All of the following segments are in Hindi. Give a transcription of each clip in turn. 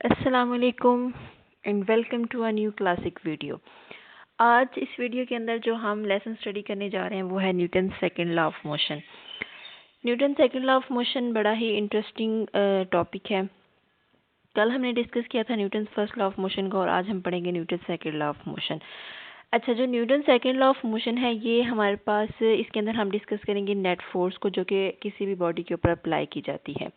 अस्सलामुअलैकुम and welcome to a new classic video. आज इस वीडियो के अंदर जो हम लेसन स्टडी करने जा रहे हैं वो है Newton second law of motion. Newton second law of motion बड़ा ही इंटरेस्टिंग टॉपिक है। कल हमने डिस्कस किया था Newton first law of motion को और आज हम पढ़ेंगे Newton second law of motion. अच्छा, जो Newton second law of motion है ये हमारे पास इसके अंदर हम डिस्कस करेंगे नेट फोर्स को जो कि किसी भी बॉडी के ऊपर अप्लाई की जाती है।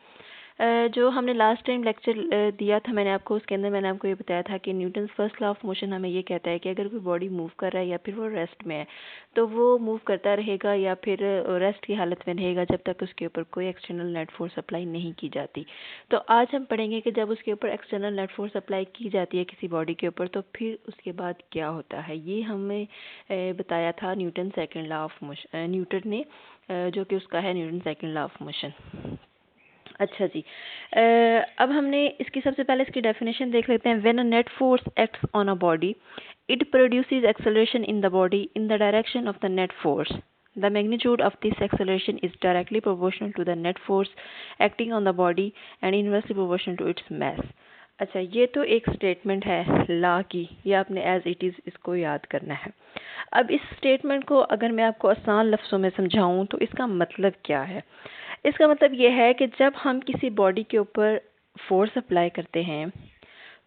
जो हमने लास्ट टाइम लेक्चर दिया था मैंने आपको, उसके अंदर मैंने आपको ये बताया था कि Newton first law of motion हमें ये कहता है कि अगर कोई बॉडी मूव कर रहा है या फिर वो रेस्ट में है तो वो मूव करता रहेगा या फिर रेस्ट की हालत में रहेगा जब तक उसके ऊपर कोई एक्सटर्नल नेट फोर्स अप्लाई नहीं की जाती। तो आज हम पढ़ेंगे कि जब उसके ऊपर एक्सटर्नल नेट फोर्स अप्लाई की जाती है किसी बॉडी के ऊपर तो फिर उसके बाद क्या होता है। ये हमें बताया था Newton second law of motion, Newton ने, जो कि उसका है Newton second law of motion. अच्छा जी, अब हमने इसकी सबसे पहले इसकी डेफिनेशन देख लेते हैं। When a net force acts on a body it produces acceleration in the body in the direction of the net force. The magnitude of this acceleration is directly proportional to the net force acting on the body and inversely proportional to its mass. अच्छा, ये तो एक स्टेटमेंट है लॉ की, ये आपने एज इट इज़ इसको याद करना है। अब इस स्टेटमेंट को अगर मैं आपको आसान लफ्ज़ों में समझाऊं तो इसका मतलब क्या है। इसका मतलब ये है कि जब हम किसी बॉडी के ऊपर फोर्स अप्लाई करते हैं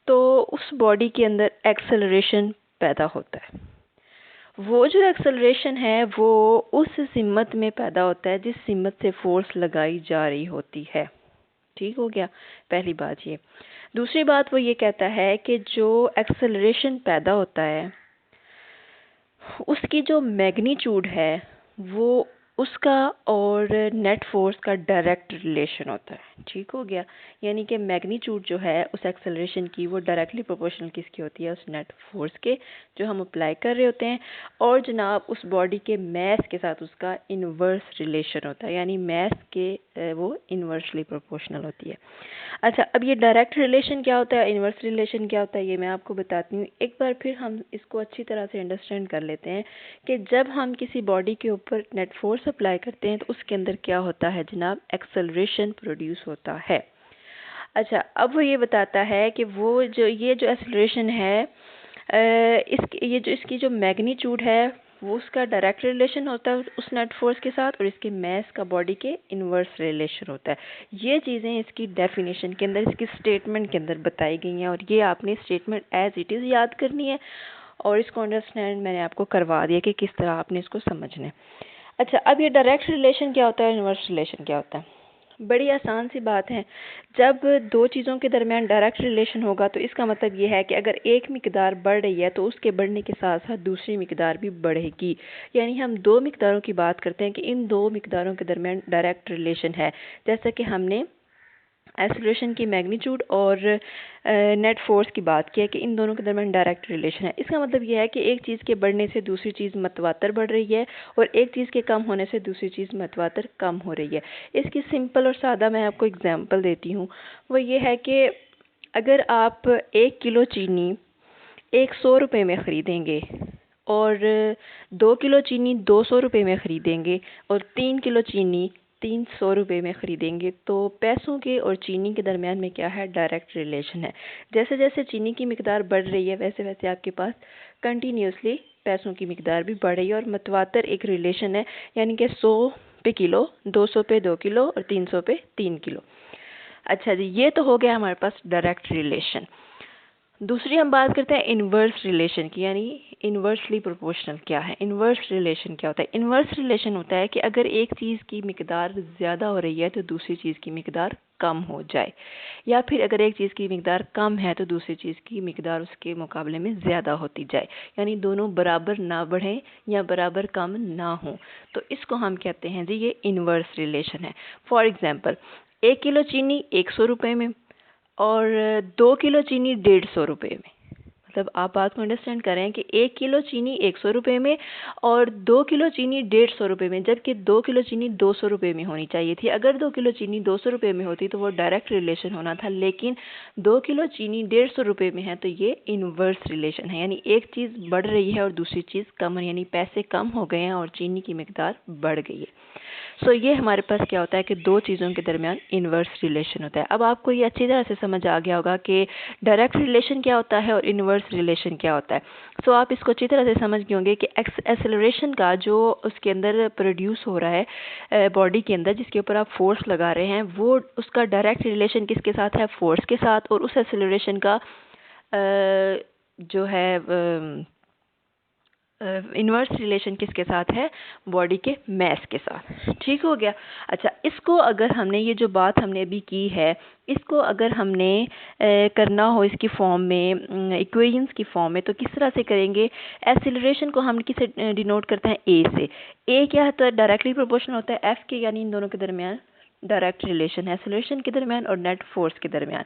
तो उस बॉडी के अंदर एक्सेलरेशन पैदा होता है। वो जो एक्सेलरेशन है वो उस सिमत में पैदा होता है जिस सिमत से फोर्स लगाई जा रही होती है। ठीक हो गया, पहली बात ये। दूसरी बात वो ये कहता है कि जो एक्सेलरेशन पैदा होता है उसकी जो मैग्नीट्यूड है वो उसका और नेट फोर्स का डायरेक्ट रिलेशन होता है। ठीक हो गया, यानी कि मैग्नीट्यूड जो है उस एक्सेलरेशन की वो डायरेक्टली प्रोपोर्शनल किसकी होती है, उस नेट फोर्स के जो हम अप्लाई कर रहे होते हैं। और जनाब उस बॉडी के मैस के साथ उसका इन्वर्स रिलेशन होता है, यानी मैस के वो इन्वर्सली प्रोपोर्शनल होती है। अच्छा, अब ये डायरेक्ट रिलेशन क्या होता है, इन्वर्स रिलेशन क्या होता है, ये मैं आपको बताती हूँ। एक बार फिर हम इसको अच्छी तरह से अंडरस्टैंड कर लेते हैं कि जब हम किसी बॉडी के ऊपर नेट फोर्स अप्लाई करते हैं तो उसके अंदर क्या होता है जनाब, एक्सेलरेशन प्रोड्यूस होता है। अच्छा, अब वो ये बताता है कि वो जो एक्सेलरेशन है इसकी जो मैग्नीट्यूड है वो उसका डायरेक्ट रिलेशन होता है उस नेट फोर्स के साथ और इसके मैस का बॉडी के इन्वर्स रिलेशन होता है। ये चीज़ें इसकी डेफिनेशन के अंदर, इसकी स्टेटमेंट के अंदर बताई गई हैं और ये आपने स्टेटमेंट एज इट इज़ याद करनी है और इसको अंडरस्टैंड मैंने आपको करवा दिया कि किस तरह आपने इसको समझना है। अच्छा, अब ये डायरेक्ट रिलेशन क्या होता है, इन्वर्स रिलेशन क्या होता है। बड़ी आसान सी बात है। जब दो चीज़ों के दरमियान डायरेक्ट रिलेशन होगा तो इसका मतलब ये है कि अगर एक मिकदार बढ़ रही है तो उसके बढ़ने के साथ साथ दूसरी मिकदार भी बढ़ेगी। यानी हम दो मिकदारों की बात करते हैं कि इन दो मिकदारों के दरमियान डायरेक्ट रिलेशन है, जैसा कि हमने एक्सेलरेशन की मैग्नीट्यूड और नेट फोर्स की बात की है कि इन दोनों के दरमियान डायरेक्ट रिलेशन है। इसका मतलब यह है कि एक चीज़ के बढ़ने से दूसरी चीज़ मतवातर बढ़ रही है और एक चीज़ के कम होने से दूसरी चीज़ मतवातर कम हो रही है। इसकी सिंपल और सादा मैं आपको एग्जांपल देती हूँ। वो ये है कि अगर आप 1 किलो चीनी 100 रुपये में ख़रीदेंगे और 2 किलो चीनी 200 रुपये में ख़रीदेंगे और 3 किलो चीनी 300 रुपये में ख़रीदेंगे तो पैसों के और चीनी के दरमियान में क्या है, डायरेक्ट रिलेशन है। जैसे जैसे चीनी की मिकदार बढ़ रही है वैसे वैसे आपके पास कंटिन्यूसली पैसों की मिकदार भी बढ़ रही है और मतवातर एक रिलेशन है, यानी कि 100 पे किलो, 200 पे 2 किलो और 300 पे 3 किलो। अच्छा जी, ये तो हो गया हमारे पास डायरेक्ट रिलेशन। दूसरी हम बात करते हैं इन्वर्स रिलेशन की, यानी इन्वर्सली प्रोपोर्शनल क्या है। इन्वर्स रिलेशन क्या होता है? इन्वर्स रिलेशन होता है कि अगर एक चीज़ की मिकदार ज़्यादा हो रही है तो दूसरी चीज़ की मिकदार कम हो जाए, या फिर अगर एक चीज़ की मिकदार कम है तो दूसरी चीज़ की मिकदार उसके मुकाबले में ज़्यादा होती जाए, यानी दोनों बराबर ना बढ़ें या बराबर कम ना हो, तो इसको हम कहते हैं जी ये इन्वर्स रिलेशन है। फॉर एग्ज़ाम्पल, 1 किलो चीनी 100 रुपये में और 2 किलो चीनी 150 रुपये में। मतलब आप बात को अंडरस्टैंड करें कि 1 किलो चीनी 100 रुपये में और 2 किलो चीनी 150 रुपये में, जबकि 2 किलो चीनी 200 रुपये में होनी चाहिए थी। अगर 2 किलो चीनी 200 रुपये में होती तो वो डायरेक्ट रिलेशन होना था, लेकिन 2 किलो चीनी 150 रुपये में है तो ये इन्वर्स रिलेशन है, यानी एक चीज़ बढ़ रही है और दूसरी चीज़ कम है, यानी पैसे कम हो गए हैं और चीनी की मिकदार बढ़ गई है। सो ये हमारे पास क्या होता है कि दो चीज़ों के दरमियान इन्वर्स रिलेशन होता है। अब आपको ये अच्छी तरह से समझ आ गया होगा कि डायरेक्ट रिलेशन क्या होता है और इन्वर्स रिलेशन क्या होता है। सो आप इसको अच्छी तरह से समझ गए होंगे कि एक्सेलरेशन का जो उसके अंदर प्रोड्यूस हो रहा है बॉडी के अंदर, जिसके ऊपर आप फोर्स लगा रहे हैं, वो उसका डायरेक्ट रिलेशन किसके साथ है? फोर्स के साथ। और उस एक्सेलरेशन का जो है इन्वर्स रिलेशन किसके साथ है? बॉडी के मैस के साथ। ठीक हो गया। अच्छा, इसको अगर हमने ये जो बात हमने अभी की है, इसको अगर हमने करना हो इसकी फॉर्म में, इक्वेशंस की फॉर्म में, तो किस तरह से करेंगे? एक्सीलरेशन को हम किसे डिनोट करते हैं? ए से। ए क्या है? तो डायरेक्टली प्रोपोर्शनल होता है एफ के, यानी इन दोनों के दरमियान डायरेक्ट रिलेशन है, एक्सीलरेशन के दरमियान और नेट फोर्स के दरमियान।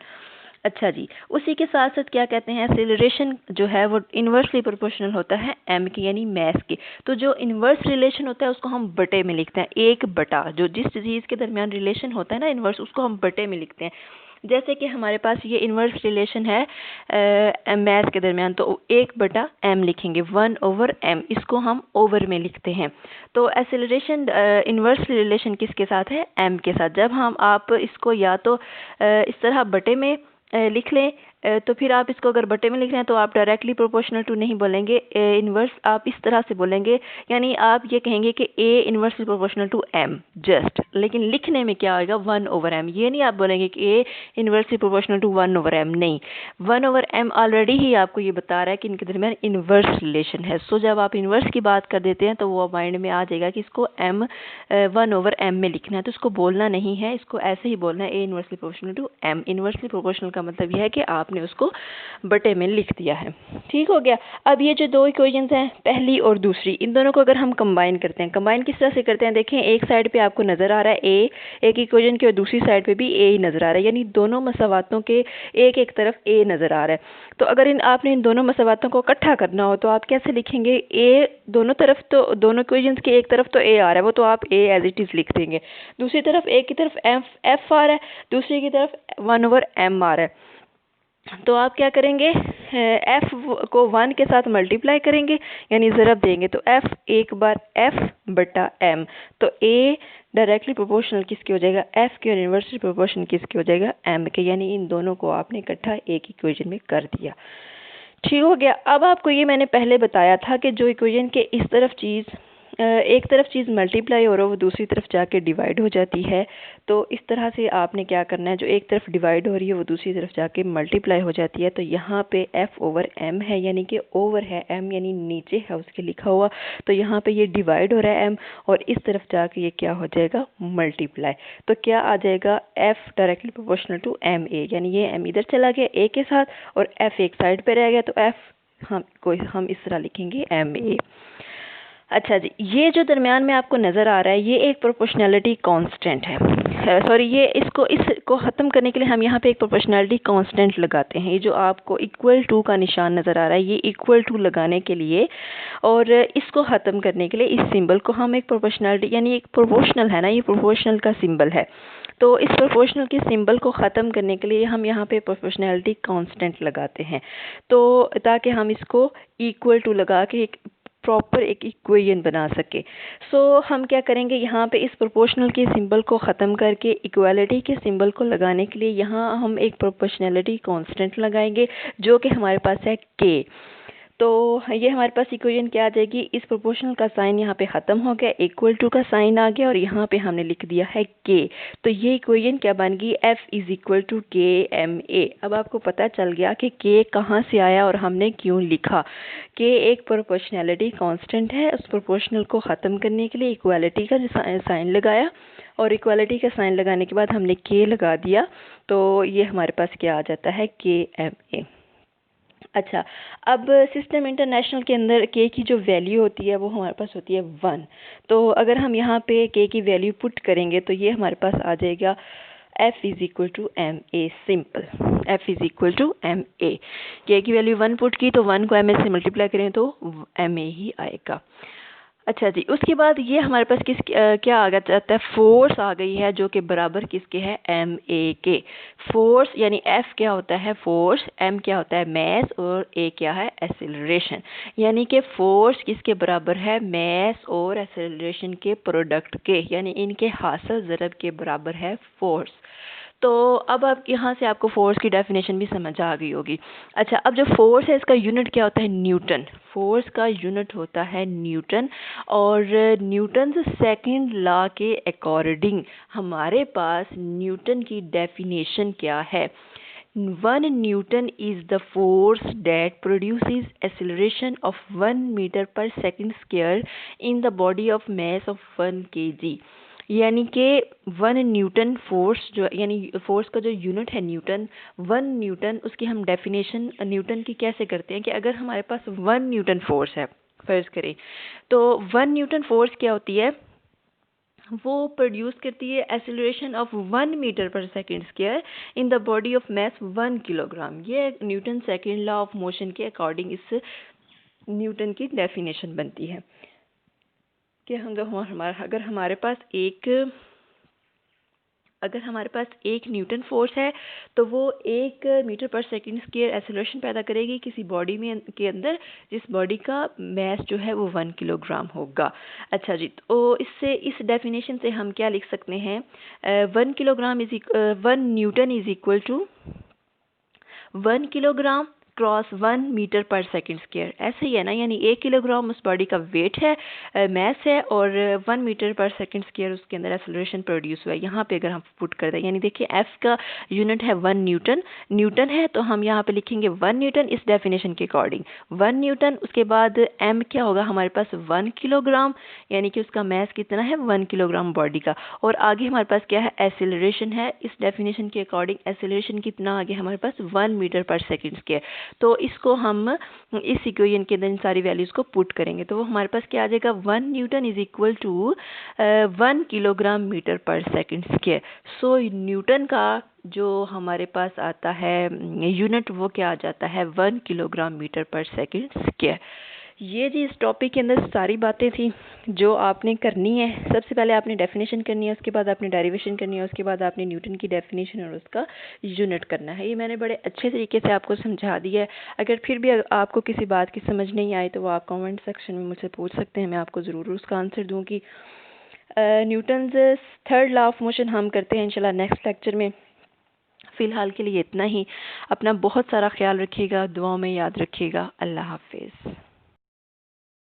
अच्छा जी, उसी के साथ साथ क्या कहते हैं? एक्सीलरेशन जो है वो इन्वर्सली प्रोपोर्शनल होता है एम के, यानी मैस के। तो जो इन्वर्स रिलेशन होता है उसको हम बटे में लिखते हैं, एक बटा। जो जिस चीज़ के दरमियान रिलेशन होता है ना इन्वर्स, उसको हम बटे में लिखते हैं। जैसे कि हमारे पास ये इन्वर्स रिलेशन है मैस के दरमियान, तो एक बटा एम लिखेंगे, 1/m, इसको हम ओवर में लिखते हैं। तो एक्सेलरेशन इन्वर्स रिलेशन किसके साथ है? एम के साथ। जब हम आप इसको या तो इस तरह बटे में लिख लें, तो फिर आप इसको अगर बटे में लिख रहे हैं तो आप डायरेक्टली प्रोपोर्शनल टू नहीं बोलेंगे, इन्वर्स आप इस तरह से बोलेंगे, यानी आप ये कहेंगे कि a inversely proportional to m just. लेकिन लिखने में क्या आएगा? 1/m। ये नहीं आप बोलेंगे कि a inversely proportional to 1/m, नहीं, 1/m ऑलरेडी ही आपको ये बता रहा है कि इनके दरमियान इन्वर्स रिलेशन है। सो जब आप इन्वर्स की बात कर देते हैं तो वो माइंड में आ जाएगा कि इसको m 1/m में लिखना है, तो इसको बोलना नहीं है, इसको ऐसे ही बोलना है, a inversely proportional to m। Inversely proportional का मतलब यह है कि आपने उसको बटे में लिख दिया है। ठीक हो गया। अब ये जो दो इक्वेशंस हैं, पहली और दूसरी, इन दोनों को अगर हम कंबाइन करते हैं, कंबाइन किस तरह से करते हैं? देखें, एक साइड पे आपको नजर आ रहा है ए, एक इक्वेशन के, और दूसरी साइड पे भी ए ही नजर आ रहा है, यानी दोनों मसावातों के एक एक तरफ ए नजर आ रहा है। तो अगर आपने इन दोनों मसावातों को इकट्ठा करना हो तो आप कैसे लिखेंगे? ए दोनों तरफ, तो दोनों इक्वेशंस के एक तरफ तो ए आ रहा है, वो तो आप ए एज इट इज लिख देंगे। दूसरी तरफ एक की तरफ एफ आ रहा है, दूसरी की तरफ 1/m आ रहा है, तो आप क्या करेंगे? एफ को 1 के साथ मल्टीप्लाई करेंगे, यानी ज़रब देंगे, तो एफ एक बार एफ बटा एम। तो ए डायरेक्टली प्रोपोर्शनल किसके हो जाएगा? एफ के, और इन्वर्सली प्रोपोर्शनल किसके हो जाएगा? एम के, यानी इन दोनों को आपने इकट्ठा एक इक्वेशन में कर दिया। ठीक हो गया। अब आपको ये मैंने पहले बताया था कि जो इक्वेशन के इस तरफ चीज़, एक तरफ चीज़ मल्टीप्लाई हो रहा है, वो दूसरी तरफ जाके डिवाइड हो जाती है। तो इस तरह से आपने क्या करना है, जो एक तरफ डिवाइड हो रही है वो दूसरी तरफ जाके मल्टीप्लाई हो जाती है। तो यहाँ पे f/m है, यानी कि ओवर है, m यानी नीचे है उसके लिखा हुआ, तो यहाँ पे ये डिवाइड हो रहा है m, और इस तरफ जाके ये क्या हो जाएगा? मल्टीप्लाई। तो क्या आ जाएगा? f directly proportional to m a, यानी ये m इधर चला गया a के साथ, और f एक साइड पे रह गया, तो f हम इस तरह लिखेंगे m a। अच्छा जी, ये जो दरमियान में आपको नज़र आ रहा है, ये एक प्रोपोर्शनैलिटी कांस्टेंट है। सॉरी, ये इसको ख़त्म करने के लिए हम यहाँ पे एक प्रोपोर्शनैलिटी कांस्टेंट लगाते हैं। ये जो आपको इक्वल टू का निशान नज़र आ रहा है, ये इक्वल टू लगाने के लिए और इसको ख़त्म करने के लिए इस सिंबल को हम एक प्रोपोर्शनैलिटी, यानी एक प्रोपोर्शनल है ना, ये प्रोपोर्शनल का सिंबल है, तो इस प्रोपोर्शनल के सिंबल को ख़त्म करने के लिए हम यहाँ पे प्रोपोर्शनैलिटी कांस्टेंट लगाते हैं, तो ताकि हम इसको इक्वल टू लगा के एक प्रॉपर एक इक्वेशन बना सके। सो हम क्या करेंगे, यहाँ पे इस प्रोपोर्शनल के सिंबल को ख़त्म करके इक्वालिटी के सिंबल को लगाने के लिए यहाँ हम एक प्रोपोर्शनैलिटी कांस्टेंट लगाएंगे, जो कि हमारे पास है k। तो ये हमारे पास इक्वेशन क्या आ जाएगी? इस प्रोपोर्शनल का साइन यहाँ पे ख़त्म हो गया, इक्वल टू का साइन आ गया, और यहाँ पे हमने लिख दिया है k। तो ये इक्वेशन क्या बन गई? f = kma। अब आपको पता चल गया कि k कहाँ से आया और हमने क्यों लिखा। k एक प्रोपोर्शनैलिटी कांस्टेंट है, उस प्रोपोर्शनल को ख़त्म करने के लिए इक्वालिटी का साइन लगाया, और इक्वालिटी का साइन लगाने के बाद हमने k लगा दिया, तो ये हमारे पास क्या आ जाता है? kma। अच्छा, अब सिस्टम इंटरनेशनल के अंदर k की जो वैल्यू होती है वो हमारे पास होती है 1। तो अगर हम यहाँ पे k की वैल्यू पुट करेंगे तो ये हमारे पास आ जाएगा f = ma, simple, f = ma। k की वैल्यू 1 पुट की तो 1 को ma से मल्टीप्लाई करें तो ma ही आएगा। अच्छा जी, उसके बाद ये हमारे पास क्या आ जाता है, फोर्स आ गई है जो कि बराबर किसके है, एम ए के। फोर्स यानी एफ क्या होता है, फोर्स, एम क्या होता है, मैस, और ए क्या है, एक्सेलरेशन। यानी कि फोर्स किसके बराबर है, मैस और एक्सेलरेशन के प्रोडक्ट के, यानी इनके हासिल ज़रब के बराबर है फोर्स। तो अब आप यहाँ से आपको फोर्स की डेफिनेशन भी समझ आ गई होगी। अच्छा, अब जो फोर्स है इसका यूनिट क्या होता है, न्यूटन। फोर्स का यूनिट होता है न्यूटन, और न्यूटन सेकंड लॉ के अकॉर्डिंग हमारे पास न्यूटन की डेफिनेशन क्या है। 1 Newton is the force that produces acceleration of 1 meter per second square in the body of mass of 1 kg। यानी कि 1 न्यूटन फोर्स जो, यानी फोर्स का जो यूनिट है न्यूटन, 1 न्यूटन, उसकी हम डेफिनेशन न्यूटन की कैसे करते हैं कि अगर हमारे पास 1 न्यूटन फोर्स है, फर्ज करें, तो 1 न्यूटन फोर्स क्या होती है, वो प्रोड्यूस करती है acceleration of 1 metre per second square in the body of mass 1 kilogram. ये Newton second law of motion के अकॉर्डिंग इस न्यूटन की डेफिनेशन बनती है कि अगर हमारे पास 1 न्यूटन फोर्स है तो वो 1 metre per second square acceleration पैदा करेगी किसी बॉडी में के अंदर, जिस बॉडी का मैस जो है वो 1 किलोग्राम होगा। अच्छा जी, तो इस डेफिनेशन से हम क्या लिख सकते हैं, 1 newton is equal to 1 kilogram cross 1 metre per second square. ऐसे ही है ना, यानी 1 किलोग्राम उस बॉडी का वेट है, मैस है, और 1 मीटर पर सेकेंड स्क्वायर उसके अंदर एक्सेलरेशन प्रोड्यूस हुआ है। यहाँ पे अगर हम पुट कर दें, यानी देखिए एफ का यूनिट है 1 न्यूटन, न्यूटन है, तो हम यहाँ पे लिखेंगे 1 न्यूटन इस डेफिनेशन के अकॉर्डिंग। 1 न्यूटन, उसके बाद एम क्या होगा हमारे पास 1 किलोग्राम, यानी कि उसका मैस कितना है 1 किलोग्राम बॉडी का, और आगे हमारे पास क्या है, एक्सेलरेशन है। इस डेफिनेशन के अकॉर्डिंग एक्सेलरेशन कितना आगे हमारे पास 1 मीटर पर सेकेंड स्क्वायर। तो इसको हम इस इक्वेशन के अंदर इन सारी वैल्यूज़ को पुट करेंगे तो वो हमारे पास क्या आ जाएगा, 1 newton is equal to 1 kilogram metre per second square. So newton का जो हमारे पास आता है यूनिट, वो क्या आ जाता है, 1 kilogram metre per second square. ये जी इस टॉपिक के अंदर सारी बातें थी जो आपने करनी है। सबसे पहले आपने डेफिनेशन करनी है, उसके बाद आपने डेरिवेशन करनी है, उसके बाद आपने न्यूटन की डेफिनेशन और उसका यूनिट करना है। ये मैंने बड़े अच्छे तरीके से आपको समझा दिया है। अगर फिर भी आपको किसी बात की समझ नहीं आई तो वो आप कमेंट सेक्शन में मुझसे पूछ सकते हैं, मैं आपको ज़रूर उसका आंसर दूँगी। Newton third law of motion हम करते हैं इंशाल्लाह नेक्स्ट लेक्चर में। फ़िलहाल के लिए इतना ही। अपना बहुत सारा ख्याल रखिएगा, दुआओं में याद रखिएगा। अल्लाह हाफिज़।